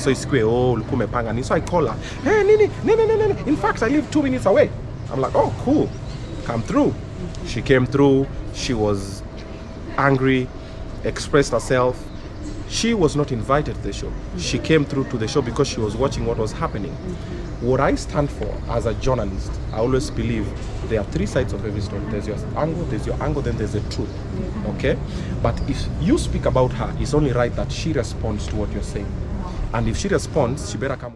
So isikwe ulikuwa umepanga nini. So I call her, hey nini. In fact I live 2 minutes away. I'm like, oh cool, come through. She came through. She was angry, expressed herself. She was not invited to the show. She came through to the show because she was watching what was happening. What I stand for as a journalist, I always believe there are 3 sides of every story. There's your angle, then there's the truth. Okay? But if you speak about her, it's only right that she responds to what you're saying. And if she responds, she better come.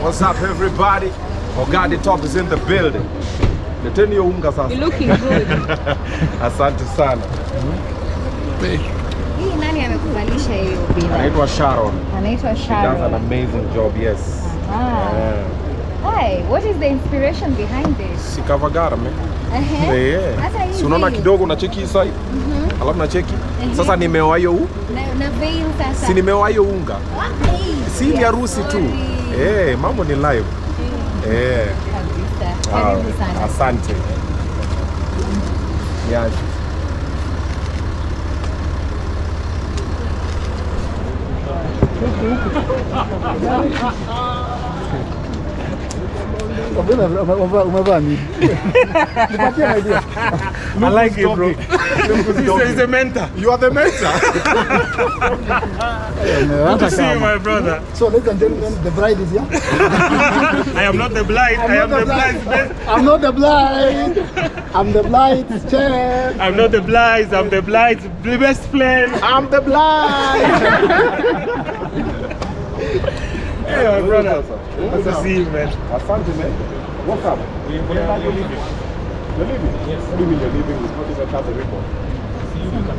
What's up, everybody? OGA the top is in the building. You're looking good. Asante sana. Hii nani amekuvalisha hiyo bila? Anaitwa Sharon. Anaitwa Sharon. She does an amazing job, yes. Hi, what is the inspiration behind this? Si Kavagara me. Si unaona kidogo na cheki side. Alafu na cheki. Sasa nimeoa hiyo na veil sasa. Si nimeoa hiyo unga. Si ni harusi tu. Mambo ni live. Kabisa. Karibu sana. Asante. Yes. I like it, bro. He's a mentor. You are the mentor. Good to see you, my brother. So, ladies and gentlemen, the bride is here. I am not the bride. I am the bride's best. I'm not the bride. I'm the bride's chair. I'm not the bride. I'm the bride's best friend. I'm the bride. Hey, my brother. Good to see you, man. Asante, man. What's up? You're leaving? You're leaving? Yes. What do you mean you're leaving? It's not even part of the report. See you later.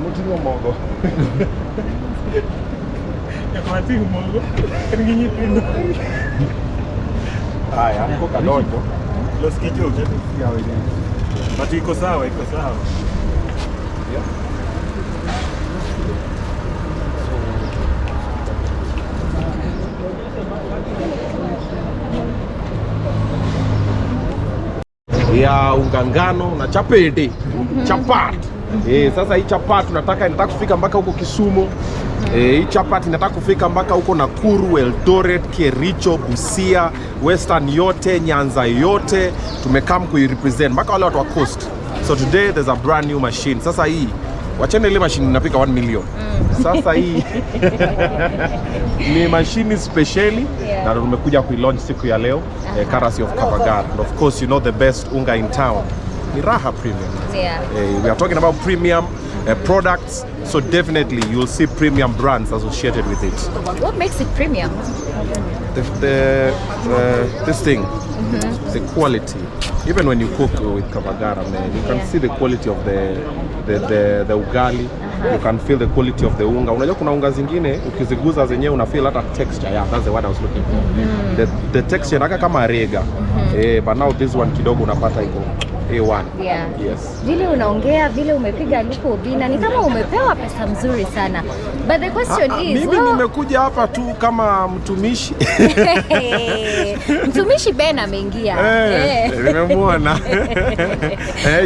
Mutinho Mongo. Yakwatihu Mongo. Nginyi pindo. Haya, niko kadogo. Los kijoke. Yeah, we did. But iko sawa, iko sawa. Yeah. Ya ungangano na chapete. Chapati. Sasa hii chapati nataka kufika mpaka huko Kisumu. Hii chapati nataka kufika mpaka huko Nakuru, Eldoret, Kericho, Busia, Western yote, Nyanza yote. Tumekam kuirepresent mpaka wale watu wa coast. So today there's a brand new machine. Sasa hii wachana ile machine inapika 1 million. Sasa hii ni machine specially na tumekuja kuilaunch siku ya leo, courtesy of Kavagara. And of course you know the best unga in town. Ni Raha Premium. We are talking about premium products, so definitely you'll see premium brands associated with it. What makes it premium? This thing, the quality. Even when you cook with Kavagara, man, you can see the quality of the ugali. You can feel the quality of the unga. Unajua kuna unga zingine ukiziguza zenyewe una feel hata texture. Yeah, that's the word I was looking for. The texture naka kama rega. But now this one kidogo unapata iko A1. Yeah. Yes. Vile unaongea, vile umepiga luku Obinna, ni kama umepewa pesa mzuri sana. But the question is, mimi nimekuja hapa tu kama mtumishi. Mtumishi Ben ameingia. Nimemwona.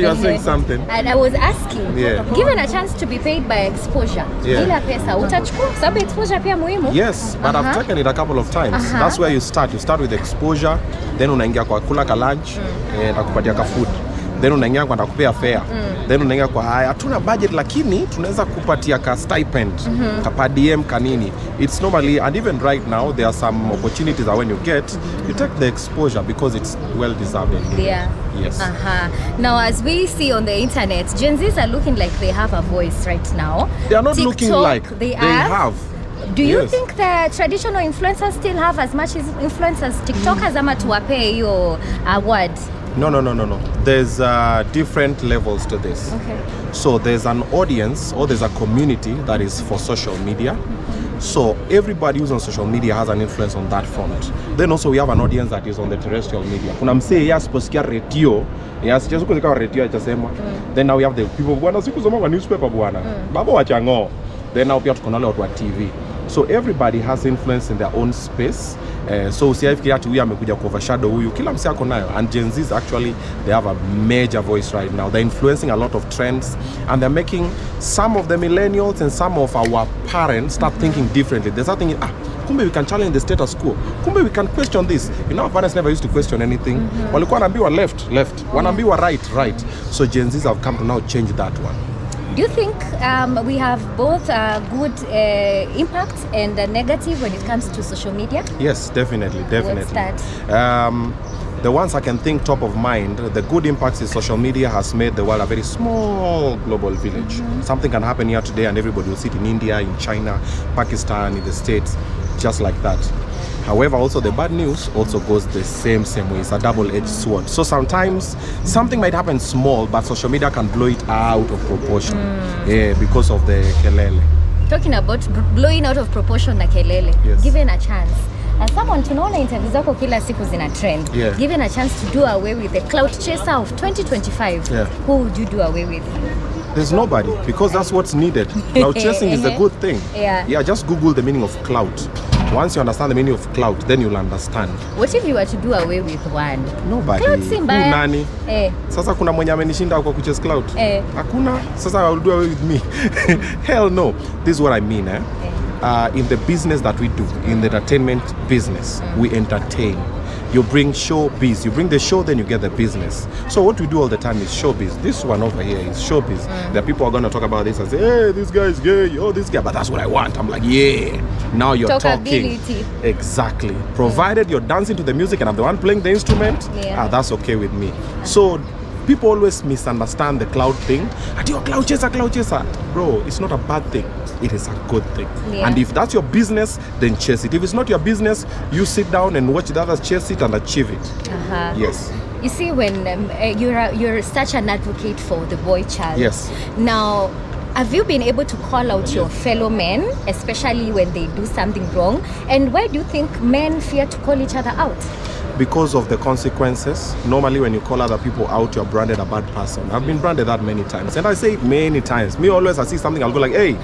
You are saying something. And I was asking, given a chance to be paid by exposure, bila pesa utachukua sababu exposure pia muhimu? Yes, but I've taken it a couple of times. That's where you start. You start with exposure, then unaingia kwa kula ka lunch, na kupatia ka food. Then unaingia kwa nakupea fare. Then unaingia kwa haya. Hatuna budget lakini tunaweza kupatia ka stipend, ka per diem kanini. It's normally, and even right now there are some opportunities that when you get, you take the exposure because it's well deserved. Yeah. Yes. Now, as we see on the internet, Gen Zs are looking like they have a voice right now. They are not TikTok, looking like they have. Do you think the traditional influencers still have as much influence as TikTokers ama tuwape hiyo award? No. There's different levels to this. Okay. So there's an audience or there's a community that is for social media. So everybody who's on social media has an influence on that front. Then also we have an audience that is on the terrestrial media. Kuna msee asiposikia radio, siku zikawa radio achasema. Then now we have the people bwana siku zoma kwa newspaper bwana. Babo wachango. Then now pia tuko na watu wa TV. So everybody has influence in their own space. So usiafikiri ati huyu amekuja overshadow huyu, kila msee ako nayo. And Gen Zs actually they have a major voice right now. They're influencing a lot of trends and they're making some of the millennials and some of our parents start thinking differently. They're starting kumbe we can challenge the status quo. Kumbe we can question this. You know, our parents never used to question anything. Walikuwa wanaambiwa left, wanaambiwa right. So Gen Zs have come to now change that one. Do you think we have both good impact and negative when it comes to social media? Yes, definitely. What's that? The ones I can think top of mind, the good impacts is social media has made the world a very small global village. Something can happen here today and everybody will see it in India, in China, Pakistan, in the States, just like that. However, also the bad news also goes the same way. It's a double-edged sword. So sometimes something might happen small, but social media can blow it out of proportion because of the kelele. Talking about blowing out of proportion na kelele, given a chance. As someone tunaona interviews zako kila siku zina trend. Given a chance to do away with the clout chaser of 2025, who would you do away with? There's nobody, because that's what's needed. Clout chasing is a good thing. Just Google the meaning of clout. Once you understand the meaning of clout, then you'll understand. What if you were to do away with one? Nobody. Clout si mbaya. Nani? Sasa kuna mwenye amenishinda kwa kuchase clout? Hakuna. Sasa I will do away with me. Hell no. This is what I mean. In the business that we do, in the entertainment business, we entertain. You bring showbiz. You bring the show, then you get the business. So what we do all the time is showbiz. This one over here is showbiz. The people are going to talk about this and say, hey, this guy is gay. Oh, this guy. But that's what I want. I'm like, yeah. Now you're talking. Exactly. Provided you're dancing to the music and I'm the one playing the instrument, that's okay with me. So people always misunderstand the cloud thing. You're cloud chaser. Bro, it's not a bad thing. It is a good thing. And if that's your business, then chase it. If it's not your business, you sit down and watch the others chase it and achieve it. Yes. You see, when you're such an advocate for the boy child. Yes. Now, have you been able to call out your fellow men, especially when they do something wrong? And why do you think men fear to call each other out? Because of the consequences. Normally when you call other people out, you're branded a bad person. I've been branded that many times, and I say it many times. Me always, I see something, I'll go like, hey,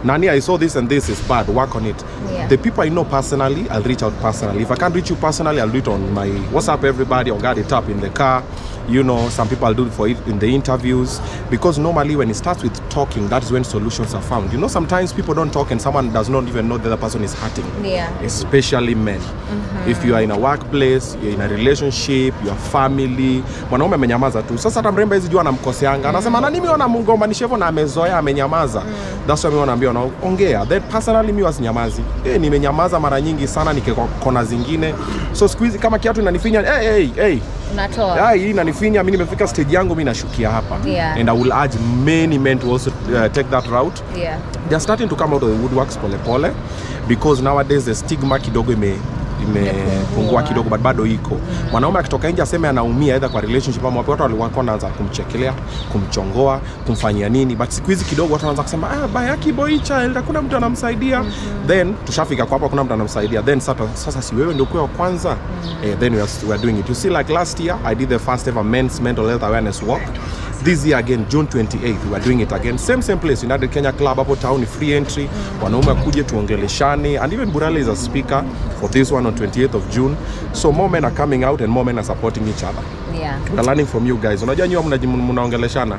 Nani, I saw this and this is bad, work on it. The people I know personally, I'll reach out personally. If I can't reach you personally, I'll do it on my WhatsApp everybody, or get it up in the car. You know, some people I'll do it for it in the interviews, because normally when it starts with talking, that's when solutions are found. You know, sometimes people don't talk and someone does not even know the other person is hurting. Especially men. If you are in a workplace, you're in a relationship, your family, mwanaume amenyamaza tu. Sasa hata mrembo hizi jua anamkoseanga. Anasema na nini ona mgombanisha hivyo na amezoea amenyamaza. That's why mimi wanaambia ongea. Then personally mimi wasinyamazi. Nimenyamaza mara nyingi sana nikikona zingine. So siku hizi kama kiatu inanifinya, hey. Unatoa. Hii inanifinya, mimi nimefika stage yangu, mimi nashukia hapa. And I will urge many men to also take that route. They're starting to come out of the woodworks pole pole, because nowadays the stigma kidogo imepungua kidogo, but bado iko. Mwanaume akitoka nje aseme anaumia either kwa relationship ama watu walikuwa wanaanza kumchekelea, kumchongoa, kumfanyia nini, but siku hizi kidogo watu wanaanza kusema bayaki boy child, hakuna mtu anamsaidia. Then tushafika kwa hapo, hakuna mtu anamsaidia. Then sasa si wewe ndio kwa kwanza. Then we are doing it. You see, like last year I did the first ever men's mental health awareness walk. This year again, June 28th, we are doing it again. Same place, United Kenya Club, hapo town, free entry. Wanaume kuje tuongeleshane, and even Burale is a speaker for this one on 28th of June. So more men are coming out and more men are supporting each other. Yeah. We are learning from you guys. Unajua nyinyi mnaongeleshana.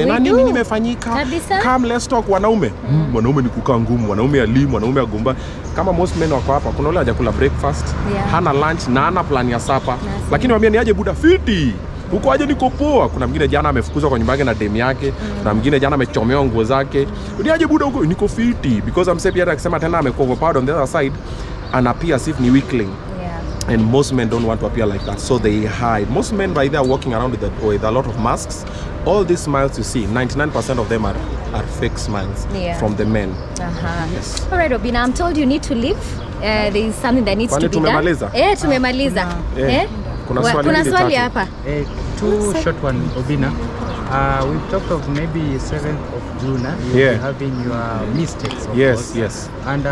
Na nini nimefanyika? Come let's talk wanaume. Wanaume ni kukaa ngumu, wanaume alimu, wanaume agomba. Kama most men wako hapa, kuna wale hajakula breakfast, hana lunch na hana plan ya supper. Lakini waambia ni aje buda fiti. Huko aje niko poa. Kuna mwingine jana amefukuzwa kwa nyumba yake na dem yake, na mwingine jana amechomewa nguo zake. Ni aje buda huko niko fiti, because I'm saying akisema tena amekuwa overpowered on the other side, and appear as if ni weakling. And most men don't want to appear like that, so they hide. Most men by there are walking around with a lot of masks. All these smiles you see, 99% of them are fake smiles from the men. Yes. All right, Obinna, I'm told you need to leave. There is something that needs to be done. Tumemaliza. Kuna swali hapa. Two short one, Obinna. We've talked of maybe 7th of June. You'll be having your mistakes. Yes. And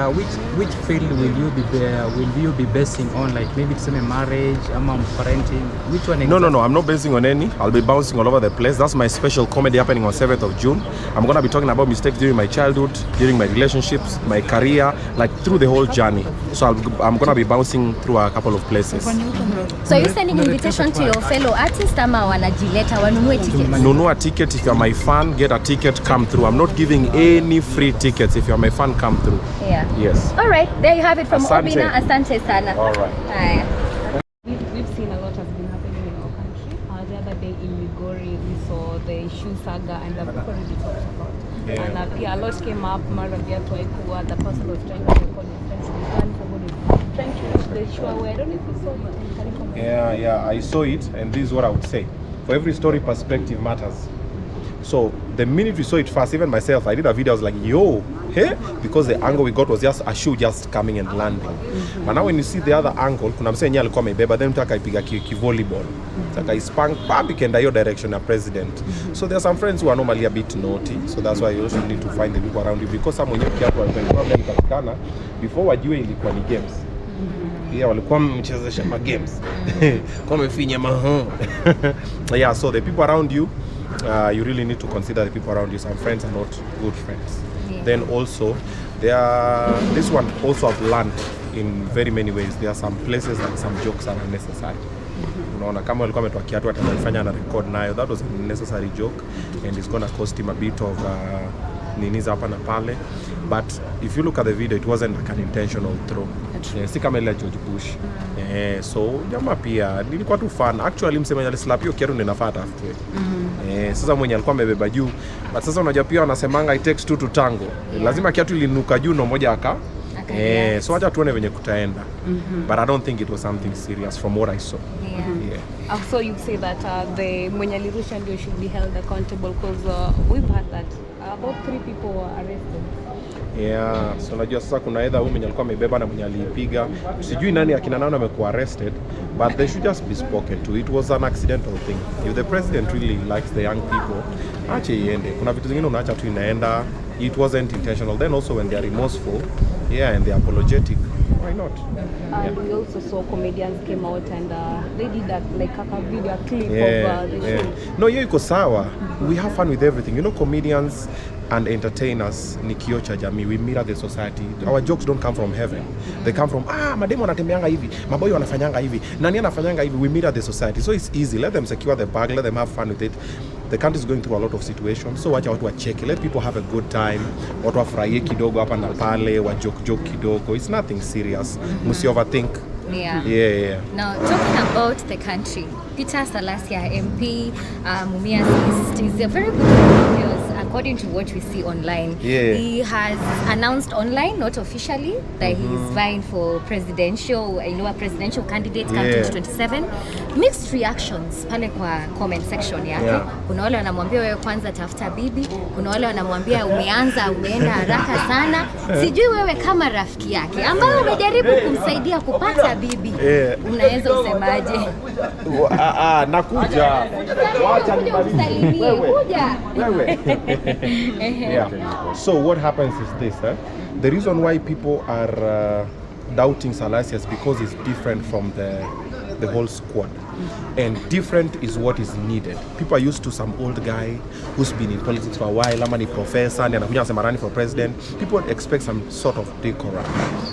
which field will you be basing on? Like maybe it's a marriage, parenting. Which one? Exactly? No. I'm not basing on any. I'll be bouncing all over the place. That's my special comedy happening on 7th of June. I'm gonna be talking about mistakes during my childhood, during my relationships, my career, like through the whole journey. So I'm gonna be bouncing through a couple of places. So you're sending an invitation to your fellow artists ama wanajileta wanunue tickets? Nunua a ticket if you're my fan, get a ticket, come through. I'm not giving any free tickets. If you're my fan, come through. Yeah. Yes. All right. There you have it from Asante. Obinna. Asante sana. All right. We've seen a lot has been happening in our country. The other day in Migori, we saw the shoe saga, and I've already talked about. And a lot came up. The person was trying to record his friends. Somebody trying to reach the shoe away. I don't know if you saw it. Yeah. I saw it, and this is what I would say. For every story, perspective matters. So the minute we saw it first, even myself, I did a video. I was like, yo, hey, because the angle we got was just a shoe just coming and landing. But now when you see the other angle, kuna msee nyali kwa mebeba, then mtaka ipiga ki volleyball. Taka ispang back in the direction of president. So there are some friends who are normally a bit naughty. So that's why you also need to find the people around you, because some when you kiatu walikuwa mkatikana before wajue ilikuwa ni games. Yeah, walikuwa mchezesha ma games. Kwa mefinya maho. Yeah, so the people around you, you really need to consider the people around you. Some friends are not good friends. Then also, this one also I've learned in very many ways. There are some places that some jokes are unnecessary. Unaona kama walikuwa wametoa kiatu atamfanya na record nayo, that was an unnecessary joke, and it's gonna cost him a bit of niniza hapa na pale. But if you look at the video, it wasn't like an intentional throw. Si kama ile George Bush. So jamaa pia nilikuwa tu fan. Actually msema alislap hiyo kiatu ndio nafuata after. Sasa mwenye alikuwa amebeba juu, but sasa unajua pia wanasemanga it takes two to tango. Lazima kiatu ilinuka juu na moja aka. So acha tuone venye kutaenda. But I don't think it was something serious from what I saw. So you say that the mwenye alirusha ndio should be held accountable, because we've heard that about 3 people were arrested. So unajua sasa kuna either huyu mwenye alikuwa amebeba na mwenye alipiga. Sijui nani akina nani amekuwa arrested, but they should just be spoken to. It was an accidental thing. If the president really likes the young people, ache iende. Kuna vitu zingine unaacha tu inaenda. It wasn't intentional. Then also when they are remorseful, and they are apologetic, why not? We also saw comedians came out and they did that like a video, a clip of the show. No, iko sawa. We have fun with everything. You know, comedians and entertainers ni kioo cha jamii. We mirror the society. Our jokes don't come from heaven. They come from mademo wanatembeanga hivi, maboy wanafanyanga hivi, nani anafanyanga hivi. We mirror the society. So it's easy. Let them secure the bag, let them have fun with it. The country is going through a lot of situations. So wacha watu wacheke. Let people have a good time. Watu wafurahie kidogo hapa na pale, wa joke kidogo. It's nothing serious. Must you overthink. Yeah. Now talking about the country, Peter Salasia, MP, Mumias East, is a very good friend of yours, according to what we see online. Yeah. He has announced online, not officially, that he's vying for presidential, a presidential candidate come 2027. Mixed reactions pale kwa comment section yake. Kuna wale wanamwambia wewe kwanza tafuta bibi, kuna wale wanamwambia umeenda haraka sana. Sijui wewe kama rafiki yake ambao umejaribu kumsaidia kupata bibi, unaweza usemaje? Nakuja. Wacha nimalizie. Wewe. Yeah. So what happens is this, the reason why people are doubting Salasia is because it's different from the whole squad. And different is what is needed. People are used to some old guy who's been in politics for a while, ama ni professor, and anakuja anasema running for president. People expect some sort of decorum.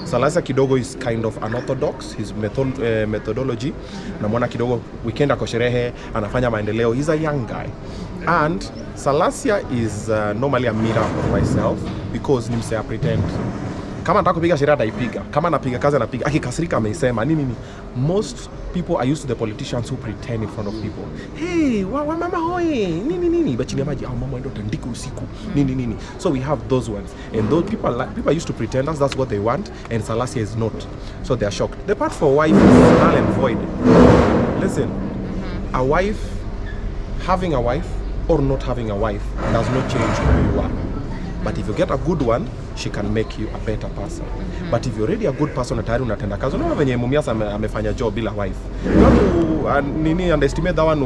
Salasia kidogo is kind of unorthodox, his methodology. Namwona kidogo weekend ako sherehe, anafanya maendeleo. He's a young guy. And Salasia is normally a mirror of myself because ni msea pretend. Kama nataka kupiga sheria ataipiga, kama anapiga kazi anapiga, akikasirika ameisema nini. Most people are used to the politicians who pretend in front of people. Hey, wa mama hoye, nini, but chini ya maji, mama ndo tandika usiku, nini. So we have those ones, and those people are used to pretenders. That's what they want, and Salasia is not. So they are shocked. The part for wife is null and void. Listen, a wife, having a wife or not having a wife does not change who you are. But if you get a good one, she can make you a better person. But if you're already a good person, tayari unatenda kazi. Unaona venye Mumias amefanya job bila wife. Nini underestimate that one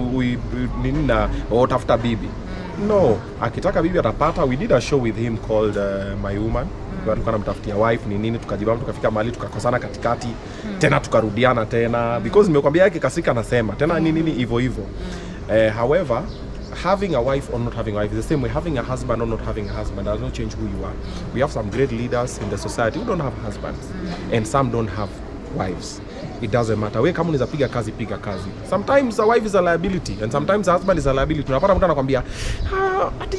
nini na tafuta bibi. No, akitaka bibi atapata. We did a show with him called My Woman. Tulikuwa tunamtafutia wife nini, tukajibamba tukafika mahali tukakosana katikati. Tena tukarudiana tena because nimekwambia yake kasika anasema. Tena nini hivyo. However, having a wife or not having a wife is the same way. Having a husband or not having a husband does not change who you are. We have some great leaders in the society who don't have husbands, and some don't have wives. It doesn't matter. We kama unaweza piga kazi. Sometimes a wife is a liability, and sometimes a husband is a liability. Unapata mtu anakuambia,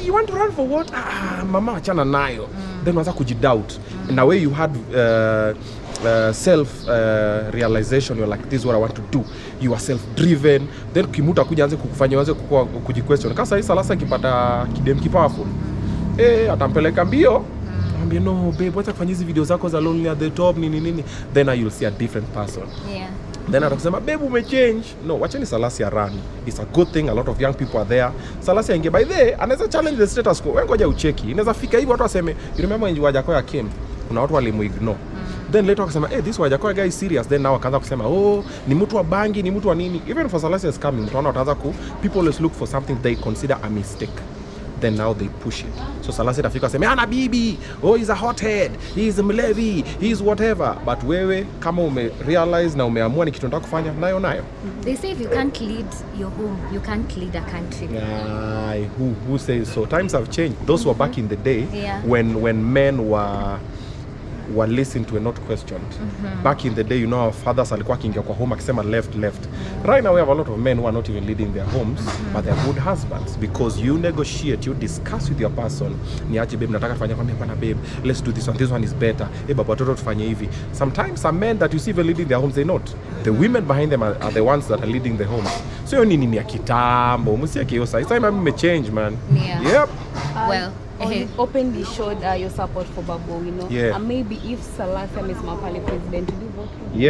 you want to run for what? Mama achana nayo. Then unaanza kujidoubt. In a way you had self-realization. You're like, this is what I want to do. You are self-driven. Then kimuta kuja anze kukufanya anze kujiquestion. Kasa hii Salasia kipata kidem kipowerful. Atampeleka mbio. Ambia no babe, wacha kufanya hizi video zako za lonely at the top nini. Then you'll see a different person. Yeah. Then atakusema babe umechange. No, wacheni Salasia run. It's a good thing. A lot of young people are there. Salasia inge by there anaweza challenge the status quo. Wewe ngoja ucheki. Inaweza fika hivi watu waseme, you remember when Wajakoya came? Kuna watu walimuignore. Then later wakasema, this Wajakoya guy is serious. Then now wakaanza kusema, ni mtu wa bangi, ni mtu wa nini. Even for Salasia is coming, mtu wataanza people always look for something they consider a mistake. Then now they push it. So Salasia tafika sema, ana bibi, he's a hothead, he's a mlevi, he's whatever. But wewe kama realize na umeamua ni kitu unataka kufanya, nayo. They say if you can't lead your home, you can't lead a country. Who says so? Times have changed. Those were back in the day when men were listened to and not questioned. Back in the day, our fathers alikuwa kingia kwa home akisema left. Right now we have a lot of men who are not even leading their homes, but they're good husbands because you negotiate, you discuss with your person. Niache babe, nataka kufanya kwambia bana babe, let's do this one. This one is better. Baba watoto tufanye hivi. Sometimes some men that you see even leading their homes, they not. The women behind them are the ones that are leading the homes. So nini ya kitambo, msiaki hiyo sasa. It's time I'm change, man. Yeah. Yep. Well, you openly showed your support for Babu, Yeah. And maybe if Salasia is Mapale president, will you vote for him?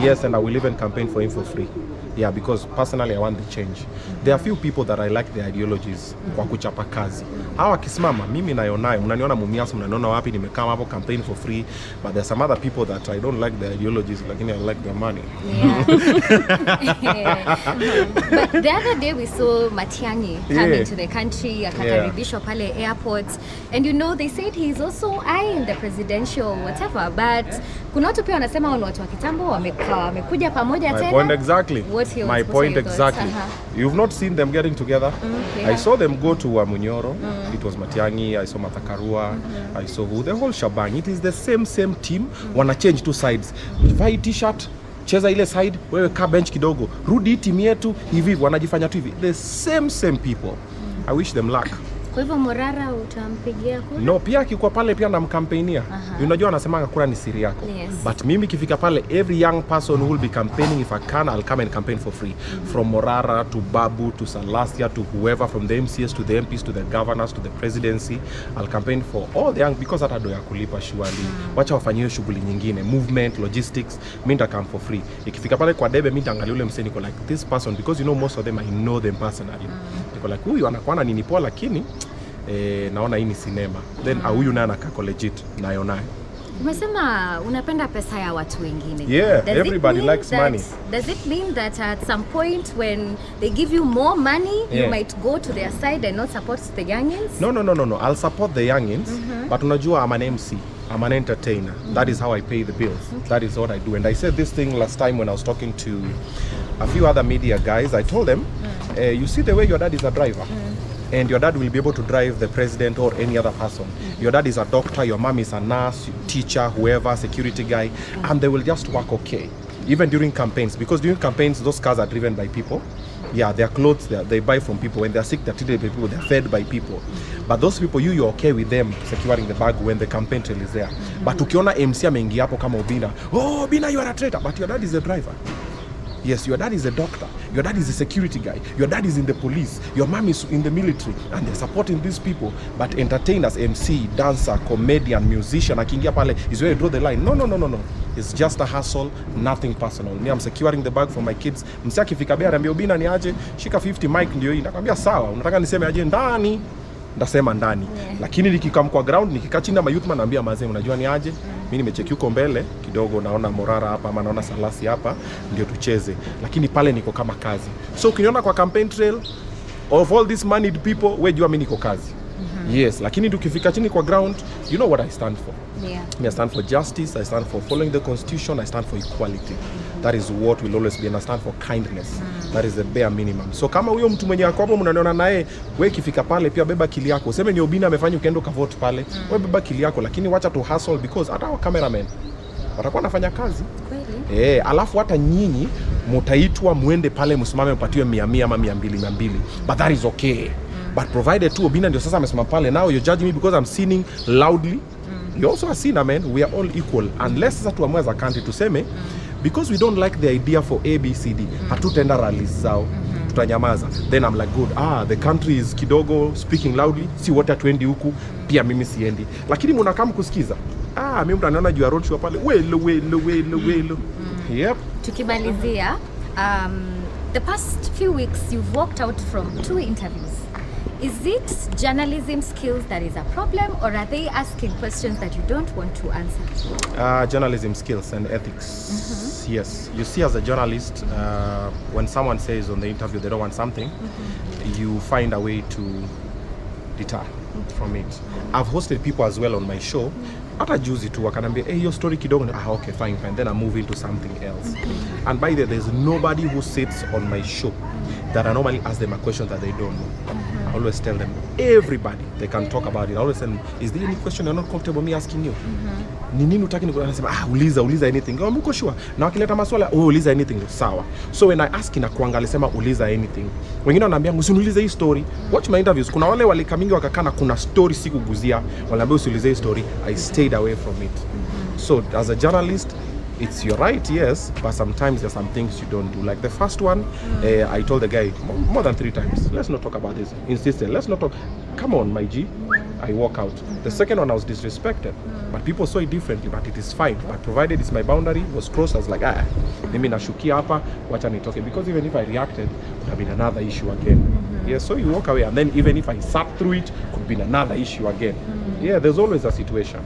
Yes, and I will even campaign for him for free. Yeah, because personally I want the change. There are few people that I like their ideologies kwa kuchapa kazi. Hawa kisimama, mimi nayonayo, mnaniona Mumias, mnaniona wapi nimekama hapo campaign for free, but there are some other people that I don't like their ideologies, lakini I like their money. Yeah. But the other day we saw Matiang'i coming to the country, akakaribishwa pale airport, and they said he's also eyeing the presidential whatever, but kuna watu pia wanasema watu wa kitambo wamekuja pamoja tena. My point exactly. My point exactly. You've not seen them getting together. I saw them go to Munyoro. It was Matiang'i. I saw Matakarua. I saw the whole shebang. It is the same team. Wanna change two sides. Vai t-shirt, cheza ile side, wewe ka bench kidogo. Rudi team yetu hivi wanajifanya tu hivi. The same people. I wish them luck. Kwa hivyo Morara utampigia kura? No, pia akikuwa pale pia namkampainia. Unajua anasema kura ni siri yako. Yes. But mimi kifika pale, every young person who will be campaigning, if I can, I'll come and campaign for free. From Morara to Babu to Salasia to whoever, from the MCS to the MPs to the governors to the presidency, I'll campaign for all the young, because hata do ya kulipa surely. Wacha wafanyie shughuli nyingine, movement, logistics, mimi nita come for free. Ikifika pale kwa debe, mimi nitaangalia ule mseni like this person, because you know most of them I know them personally. Niko like huyu anakuwa nini poa, lakini naona hii ni cinema. Then huyu naye anakako legit nayo nayo. Umesema unapenda pesa ya watu wengine. Yeah, everybody likes money. Does it mean that at some point when they give you more money, you might go to their side and not support the youngins? No. I'll support the youngins, but unajua I'm an MC. I'm an entertainer. That is how I pay the bills. That is what I do. And I said this thing last time when I was talking to a few other media guys. I told them, you see the way your dad is a driver? And your dad will be able to drive the president or any other person. Your dad is a doctor, your mom is a nurse, teacher, whoever, security guy, and they will just work okay. Even during campaigns, because during campaigns, those cars are driven by people. Yeah, their clothes, they buy from people. When they're sick, they're treated by people, they're fed by people. But those people, you're okay with them securing the bag when the campaign trail is there. But ukiona MC ameingia hapo kama Obinna, oh, Obinna, you are a traitor, but your dad is a driver. Yes, your dad is a doctor, your dad is a security guy, your dad is in the police, your mom is in the military, and they're supporting these people. But entertainers, MC, dancer, comedian, musician, akingia pale is where you draw the line. No. It's just a hustle, nothing personal. Me, I'm securing the bag for my kids. Msi akifika bea anambia Obinna ni aje, shika 50 mic ndio hii. Nakwambia sawa, unataka niseme aje ndani? Ndasema ndani. Lakini nikikam kwa ground, nikikaa chini na mayouthman naambia mazee, unajua ni aje? Mimi nimecheki huko mbele kidogo, naona Morara hapa ama naona Salasi hapa, ndio tucheze. Lakini pale niko kama kazi. So ukiniona kwa campaign trail of all these moneyed people, wewe jua mimi niko kazi. Yes, lakini tukifika chini kwa ground, you know what I stand for. I stand for justice, I stand for following the constitution, I stand for equality. That is what will always be, and I stand for kindness. That is the bare minimum. So kama huyo mtu mwenye ako hapo mnaniona naye, wewe kifika pale pia beba kili yako. Useme ni Obinna amefanya ukaenda ukavote pale. Wewe beba kili yako, lakini wacha to hustle, because hata wa cameraman watakuwa nafanya kazi. Kweli? Alafu hata nyinyi mtaitwa muende pale msimame mpatiwe 100 ama 200. But that is okay. But provided tu Obinna ndio sasa amesimama pale, now you're judging me because I'm sinning loudly. You're also a sinner, man. We are all equal. Unless sasa tuamue as a country tuseme, because we don't like the idea for ABCD, hatutenda rallies zao, tutanyamaza. Then I'm like, good, the country is kidogo speaking loudly, si wote atuendi huku, pia mimi siendi. Lakini mnakam kusikiza, mimi mtaniona juu ya roadshow pale, welo. Yep. Tukimalizia, the past few weeks you've walked out from 2 interviews. Is it journalism skills that is a problem, or are they asking questions that you don't want to answer? Journalism skills and ethics. Yes. You see, as a journalist, when someone says on the interview they don't want something, you find a way to deter from it. I've hosted people as well on my show. Hata juzi tu wakanambia, your story kidogo. Okay, fine. Then I move into something else. And by the way, there's nobody who sits on my show that I normally ask them a question that they don't know. I always tell them, everybody, they can talk about it. I always say, is there any question you're not comfortable me asking you? Ni nini utaki nikuwa nasema, uliza anything. Oh, mko sure? Na wakileta maswala, uliza anything. Sawa. So when I ask inakuanga alisema uliza anything. Wengine wananiambia usiniulize hii story. Watch my interviews. Kuna wale walikamingi wakakana kuna story sikuguzia. Waliambia usiulize hii story. I stayed away from it. So as a journalist, it's your right, yes, but sometimes there's some things you don't do. Like the first one, I told the guy more than 3 times, let's not talk about this. Insisted, let's not talk. Come on, my G. I walk out. The second one, I was disrespected, but people saw it differently. But it is fine. But provided it's my boundary was crossed, I was like, mimi nashukia hapa, wacha nitoke. Because even if I reacted, would have been another issue again. Yeah, so you walk away, and then even if I sat through it, could be another issue again. Yeah, there's always a situation.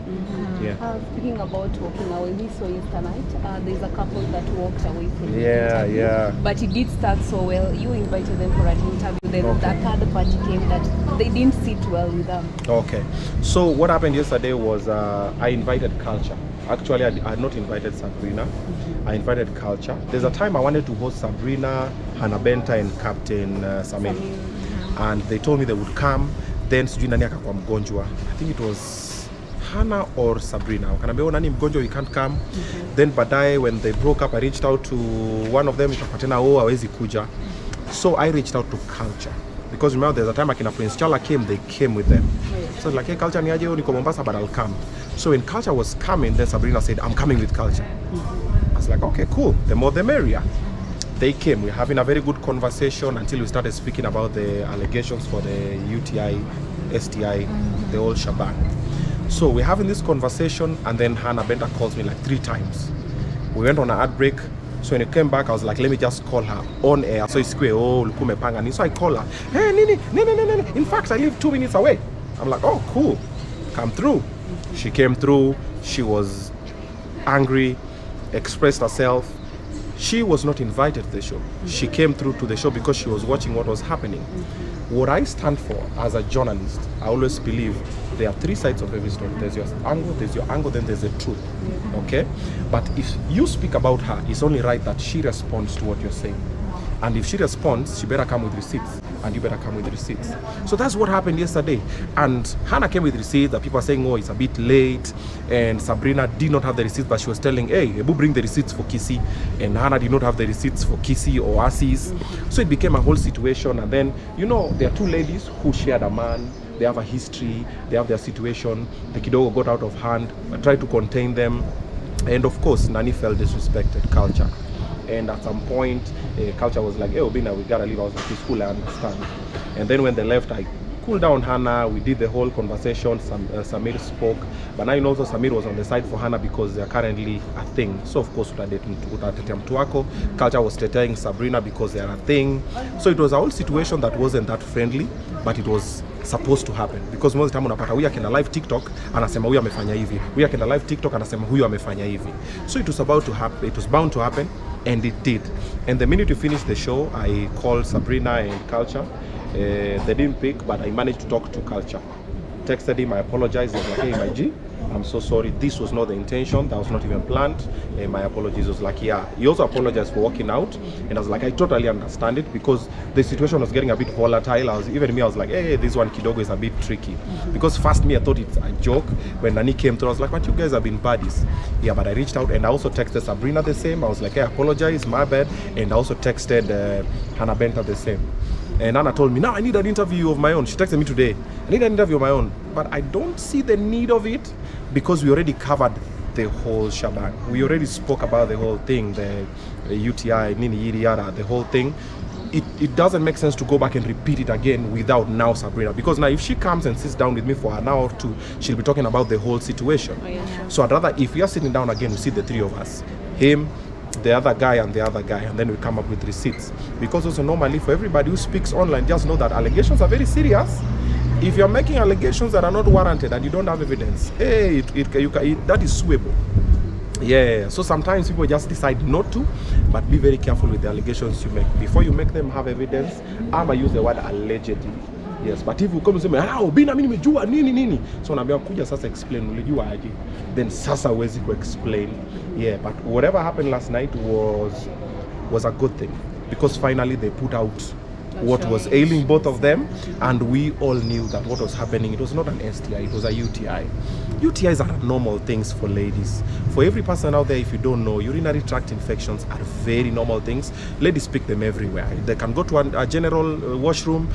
Yeah. Speaking about walking away, we saw yesterday, there's a couple that walked away from the interview. Yeah. But it did start so well. You invited them for an interview. Then the third party came that they didn't sit well with them. Okay. So what happened yesterday was I invited Culture. Actually, I had not invited Sabrina. I invited Culture. There's a time I wanted to host Sabrina, Hannah Benta, and Captain Samin. And they told me they would come. Then sijui nani akakuwa mgonjwa. I think it was Hannah or Sabrina. Wakaniambia nani mgonjwa, we can't come. Then baadaye when they broke up, I reached out to one of them, ikapatena hawezi kuja. So I reached out to Culture. because remember there's a time Akina Prince Chala came, they came with them. So like, hey, Culture ni aje niko Mombasa, but I'll come. So when Culture was coming, then Sabrina said, I'm coming with Culture. I was like, okay, cool, the more the merrier. They came, we're having a very good conversation until we started speaking about the allegations for the UTI, STI, the whole shebang. So we're having this conversation, and then Hannah Benta calls me like 3 times. We went on an ad break. So when it came back, I was like, let me just call her on air. So it's square, oh, lukume panga. So I call her, hey, Nini. In fact, I live 2 minutes away. I'm like, oh, cool, come through. She came through, she was angry, expressed herself. She was not invited to the show. She came through to the show because she was watching what was happening. What I stand for as a journalist, I always believe there are 3 sides of every story. There's your angle, then there's the truth. Okay? But if you speak about her, it's only right that she responds to what you're saying. And if she responds, she better come with receipts, and you better come with receipts. So that's what happened yesterday. And Hannah came with receipts. The people are saying, oh, it's a bit late. And Sabrina did not have the receipts, but she was telling, hey, Ebu bring the receipts for Kissy. And Hannah did not have the receipts for Kissy or Assis. So it became a whole situation. And then, you know, there are 2 ladies who shared a man. They have a history. They have their situation. The kidogo got out of hand. I tried to contain them. And of course, Nani felt disrespected, Culture. And at some point, Culture was like, hey, Obinna, we gotta leave. I was like, it's cool, I understand. And then when they left, I cooled down Hannah. We did the whole conversation. Samir spoke. But now you know also Samir was on the side for Hannah because they're currently a thing. So of course, Culture was telling Sabrina because they're a thing. So it was a whole situation that wasn't that friendly, but it was supposed to happen, because most of the time unapata huyu akenda live TikTok anasema huyu amefanya hivi, huyu akenda live TikTok anasema huyu amefanya hivi. So it was about to happen, it was bound to happen, and it did. And the minute we finished the show, I called Sabrina and Culture. They didn't pick, but I managed to talk to Culture. Texted him, I apologized. I was like, hey, my G, I'm so sorry. This was not the intention. That was not even planned. My apologies. I was like, yeah. He also apologized for walking out. And I was like, I totally understand it, because the situation was getting a bit volatile. I was like, hey, this one kidogo is a bit tricky. Because first me, I thought it's a joke. When Nani came through, I was like, but you guys have been buddies. Yeah, but I reached out, and I also texted Sabrina the same. I was like, hey, I apologize, my bad. And I also texted Hannah Benta the same. And Anna told me, no, I need an interview of my own. She texted me today, I need an interview of my own. But I don't see the need of it, because we already covered the whole shebang. We already spoke about the whole thing, the UTI, Nini Yiri Yara, the whole thing. It doesn't make sense to go back and repeat it again without now Sabrina. Because now if she comes and sits down with me for an hour or 2, she'll be talking about the whole situation. Oh, yeah, sure. So I'd rather, if we are sitting down again, we see the 3 of us. Him, the other guy, and the other guy, and then we come up with receipts. Because also normally for everybody who speaks online, just know that allegations are very serious. If you're making allegations that are not warranted and you don't have evidence, hey, that is suable. Yeah, so sometimes people just decide not to, but be very careful with the allegations you make. Before you make them have evidence, I'ma use the word allegedly. Yes, but if you come and say, ah, Obinna mimi nimejua nini. So naambia kuja sasa explain ulijua aje. Then sasa huwezi ku explain. Yeah, but whatever happened last night was a good thing, because finally they put out what was ailing both of them, and we all knew that what was happening, it was not an STI, it was a UTI. UTIs are normal things for ladies. For every person out there, if you don't know, urinary tract infections are very normal things. Ladies pick them everywhere. They can go to a general washroom,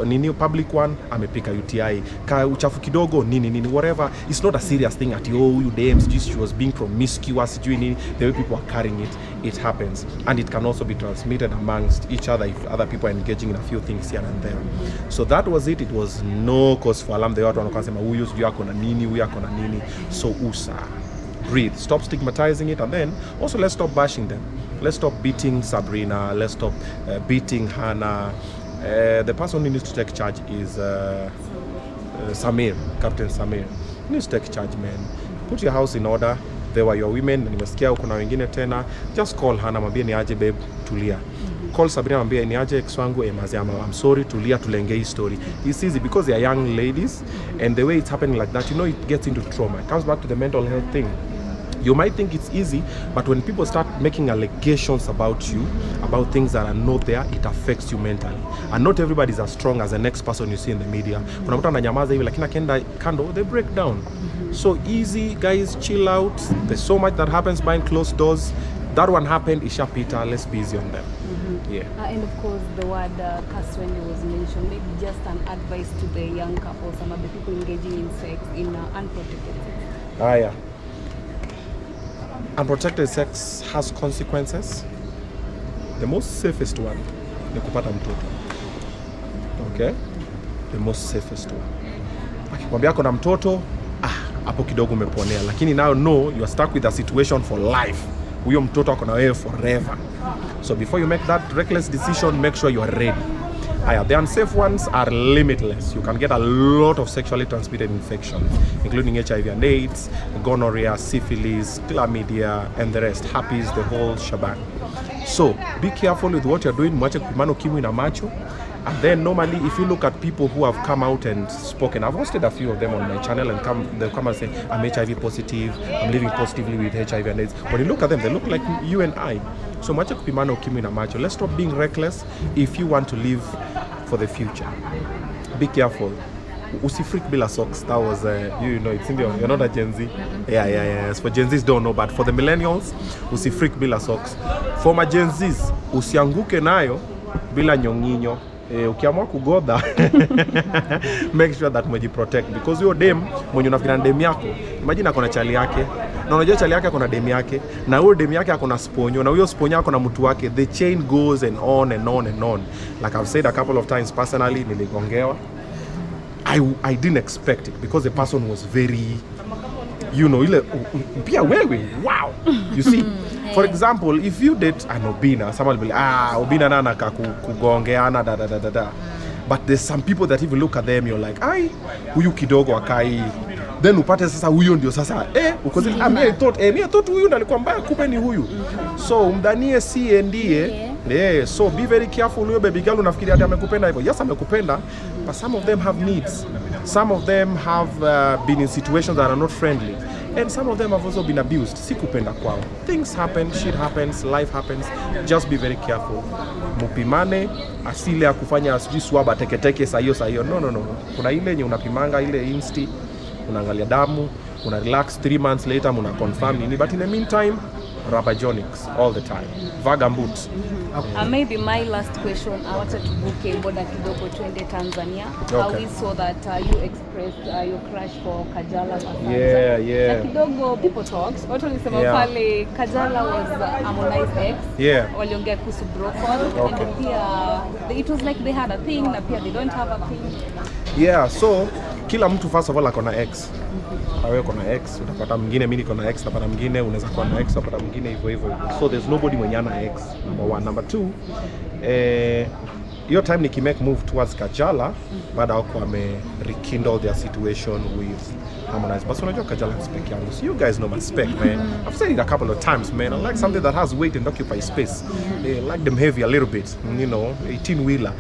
nini public one, pick a UTI. Ka uchafu kidogo, nini, whatever. It's not a serious thing at you dames, she was being promiscuous, the way people are carrying it, it happens. And it can also be transmitted amongst each other if other people are engaging in a few things here and there. So that was it. It was no cause for alarm. The watu wanasema huyu sijui ako na nini, huyu ako na nini. So usa, breathe, stop stigmatizing it, and then also let's stop bashing them. Let's stop beating Sabrina. Let's stop beating Hannah. The person who needs to take charge is Samir, Captain Samir. He needs to take charge, man. Put your house in order. They were your women. Nimesikia kuna wengine tena. Just call Hannah, mwambie ni aje babe, tulia. Call Sabrina, mwambie ni aje ex wangu, I'm sorry, tulia tulenge hii story. It's easy because they are young ladies, and the way it's happening like that, you know, it gets into trauma. It comes back to the mental health thing. You might think it's easy, but when people start making allegations about you, about things that are not there, it affects you mentally. And not everybody is as strong as the next person you see in the media. Kuna mtu ananyamaza hivi lakini akienda kando, they break down. So easy, guys, chill out. There's so much that happens behind closed doors. That one happened, isha pita, let's be easy on them. Yeah. And of course, the word custody was mentioned. Maybe just an advice to the young couples, some of the people engaging in sex, in unprotected sex. Yeah. Unprotected sex has consequences. The most safest one ni kupata mtoto. Okay? The most safest one. Akikwambia ako na mtoto, hapo kidogo umeponea. Lakini now no, you are stuck with a situation for life. Huyo mtoto ako na wewe forever. So before you make that reckless decision, make sure you are ready. The unsafe ones are limitless. You can get a lot of sexually transmitted infections, including HIV and AIDS, gonorrhea, syphilis, chlamydia, and the rest. Herpes, the whole shebang. So be careful with what you're doing. Mwache kupimana ukimwi na macho. And then normally, if you look at people who have come out and spoken, I've hosted a few of them on my channel, and they'll come and say, I'm HIV positive, I'm living positively with HIV and AIDS. When you look at them, they look like you and I. So mwache kupimana ukimwi na macho. Let's stop being reckless if you want to live for the future. Be careful. Usifreak bila socks. That was, you know, it's in the, you're not a Gen Z. Yeah. For Gen Zs don't know, but for the millennials, usifreak bila socks. For my Gen Zs, usianguke nayo bila nyonginyo. Ukiamua kugodha, make sure that mwejiprotect, because huyo dem mwenye unafikira dem yako, imagine akona chali yake, na unajua chali yake akona dem yake, na huyo dem yake akona sponyo, na huyo sponyo akona mtu wake. The chain goes and on and on and on. Like I've said a couple of times personally, niligongewa. I didn't expect it because the person was very, you know, ile pia wewe, wow. You see, for example, if you date an Obinna, someone will be like, Obinna nana kugongeana da. But there's some people that if you look at them, you're like, huyu kidogo akai. Then upate sasa huyo ndio sasa because I thought huyu ndo alikuwa mbaya, kumbe ni huyu. So umdanie si ndiye. So be very careful. Huyo baby girl unafikiri hata amekupenda hivyo. Yes, amekupenda, but some of them have needs. Some of them have been in situations that are not friendly. And some of them have also been abused. Si kupenda kwao. Things happen, shit happens, life happens. Just be very careful. Mupimane, asile ya kufanya sijui swaba teke sayo. No. Kuna ile yenye unapimanga ile insti, unaangalia damu, una relax 3 months later, una confirm nini. But in the meantime, Rabajonics all the time. Vagambut. Maybe my last question, I wanted to book a boda kidogo twende Tanzania. Okay. We saw that you expressed your crush for Kajala. Yeah. Na kidogo people talks. Watu walisema pale Kajala was Harmonize ex. Yeah. Waliongea kuhusu broken. Okay. And pia, it was like they had a thing, na pia they don't have a thing. Yeah, so kila mtu first of all akona ex. Awe kona ex, utapata mwingine, mimi niko na ex, utapata mwingine, unaweza kuwa na ex, utapata mwingine hivyo. So there's nobody mwenye ana ex. Number one. Number two, your time nikimake move towards Kajala, baada wako rekindle their situation with Harmonize. But unajua Kajala ni spec yangu. So you guys know my spec, man. I've said it a couple of times, man. I like something that has weight and occupy space. I like them heavy a little bit, you know, 18-wheeler.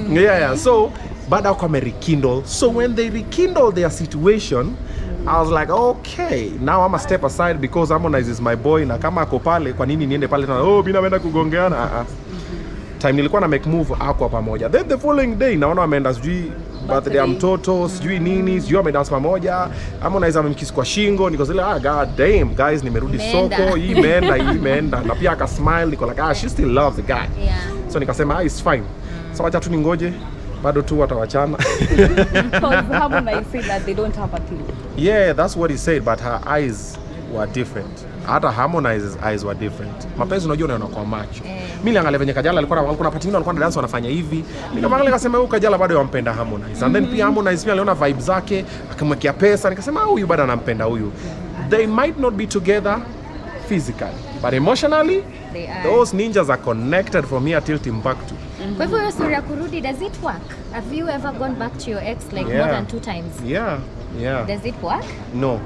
Yeah. So baada wako rekindle. So when they rekindle their situation, I was like, okay, now I'm a step aside because Harmonize is my boy. Na kama ako pale, kwa nini niende pale na Bina ameenda kugongeana? Time nilikuwa na make move hapo pamoja. Then the following day naona wameenda sijui birthday ya mtoto, sijui nini, sijui wamedance pamoja. Harmonize amemkiss kwa shingo, niko zile god damn guys, nimerudi soko, hii imeenda. Na pia aka smile, niko like she still loves the guy. Yeah. So nikasema it's fine. So acha tu ningoje. Bado tu watawachana. Because Harmonize said that they don't have a thing. Yeah, that's what he said, but her eyes were different. Hata Harmonize's eyes were different. Mapenzi unajua unaona kwa macho. Mimi niliangalia venye Kajala alikuwa kuna patina alikuwa dance wanafanya hivi. Nikamwangalia nikasema huyu Kajala bado yampenda Harmonize. And then pia Harmonize pia aliona vibe zake, akamwekea pesa, nikasema huyu bado anampenda huyu. They might not be together physically, but emotionally They are. those ninjas are connected from here till Timbuktu. Kwa hivyo story ya kurudi, does it work? Have you ever gone back to your ex like more than 2 times? Yeah. Does it work? No.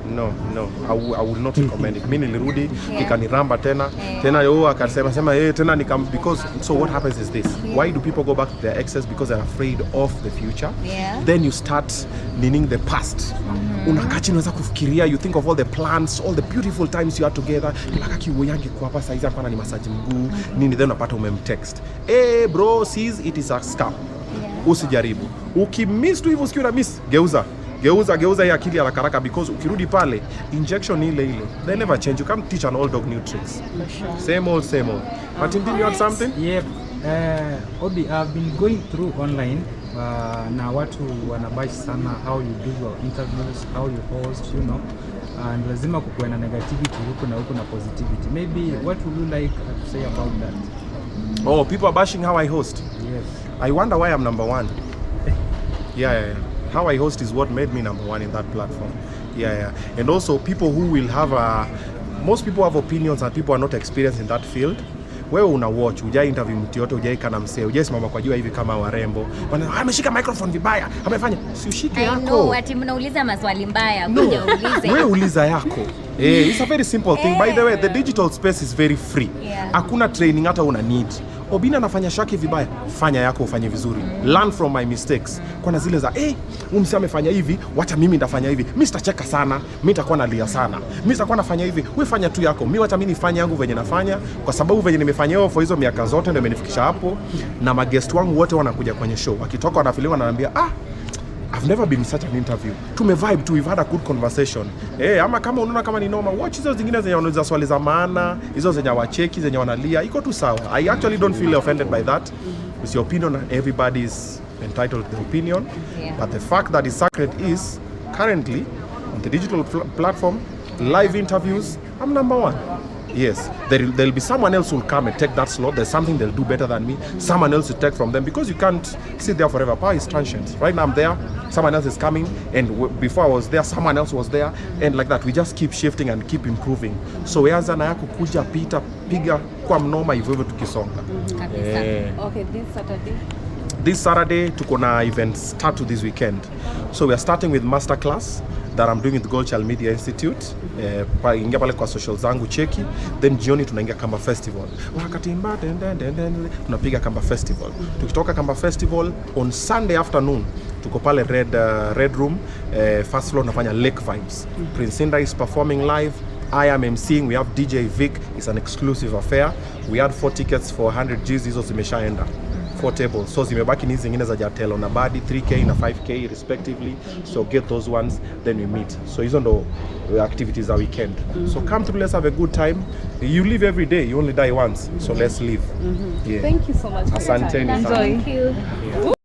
I will not recommend it. Mimi nilirudi, ikaniramba tena. Tena yeye akasema tena nikam, because so what happens is this. Why do people go back to their exes? Because they're afraid of the future. Yeah. Then you start meaning the past. Unakaa chini unaanza kufikiria, you think of all the plans, all the beautiful times you had together. Unataka kiuyange kwa hapa saizi hapa ni massage mguu. Nini then unapata umemtext. Bro, sees it is a scam. Usijaribu. Ukimiss tu hivyo usikiwa na miss, geuza. Geuza hii akili haraka haraka, because ukirudi pale injection ile they never change. You can't teach an old dog new tricks. Same old. Martin, did you have something? Yep. Obi, I've been going through online na watu wanabash sana how you do your interviews, how you host, you know, and lazima kukuwe na negativity huku na positivity. Maybe what would you like to say about that? Oh, people are bashing how I host. Yes. I wonder why I'm number one. Yeah. How I host is what made me number one in that platform. Yeah. And also people who will have most people have opinions and people are not experienced in that field. Wewe una watch, hujai interview mtu yote, hujai kana msee, hujai simama kwa jua hivi kama warembo. Ameshika microphone vibaya, amefanya. Si ushike yako. I know, ati mnauliza maswali mbaya, kuja uulize. Wewe uliza yako. It's a very simple thing. By the way, the digital space is very free. Hakuna training hata una need. Obinna anafanya shaki vibaya, fanya yako ufanye vizuri. Learn from my mistakes. Kuna zile za msi amefanya hivi, wacha mimi nitafanya hivi. Mimi sitacheka sana, mimi nitakuwa nalia sana. Mimi nitakuwa nafanya hivi, wewe fanya tu yako. Mimi wacha mimi nifanye yangu venye nafanya, kwa sababu venye nimefanya hiyo for hizo miaka zote ndio imenifikisha hapo. Na maguest wangu wote wanakuja kwenye show. Wakitoka wanafiliwa wananiambia, I've never been in such an interview. Tumevibe tu, we've had a good conversation. Ama kama unaona kama ni noma, watch hizo zingine zenye wanauliza swali za maana, hizo zenye wacheki, zenye wanalia, iko tu sawa. I actually don't feel offended by that. It's your opinion, everybody is entitled to the opinion. But the fact that is sacred is, currently, on the digital platform, live interviews, I'm number one. Yes, there'll be someone else who will come and take that slot. There's something they'll do better than me. Someone else will take from them, because you can't sit there forever. Power is transient. Right now I'm there, someone else is coming, and before I was there, someone else was there, and like that we just keep shifting and keep improving. So weanza na yako kuja piga kwa mnoma hivyo tukisonga. Okay, This Saturday tuko na events start to this weekend. So we are starting with masterclass that I'm doing with Gold Child Media Institute. Ingia pale kwa social zangu cheki. Then jioni tunaingia Kamba Festival. Wakati tunapiga Kamba Festival. Tukitoka Kamba Festival on Sunday afternoon tuko pale Red Room, first floor, nafanya Lake Vibes. Prince Inda is performing live. I am emceeing. We have DJ Vic. It's an exclusive affair. We had 4 tickets for 100 G's. Hizo zimeshaenda. 4 tables. So zimebaki ni zingine za Jatelo na Badi 3K na 5K respectively. So get those ones, then we meet. So hizo ndo activities za weekend. So come through, let's have a good time. You live every day, you only die once. So let's live. Thank you so much. Asante. Enjoy. Thank you.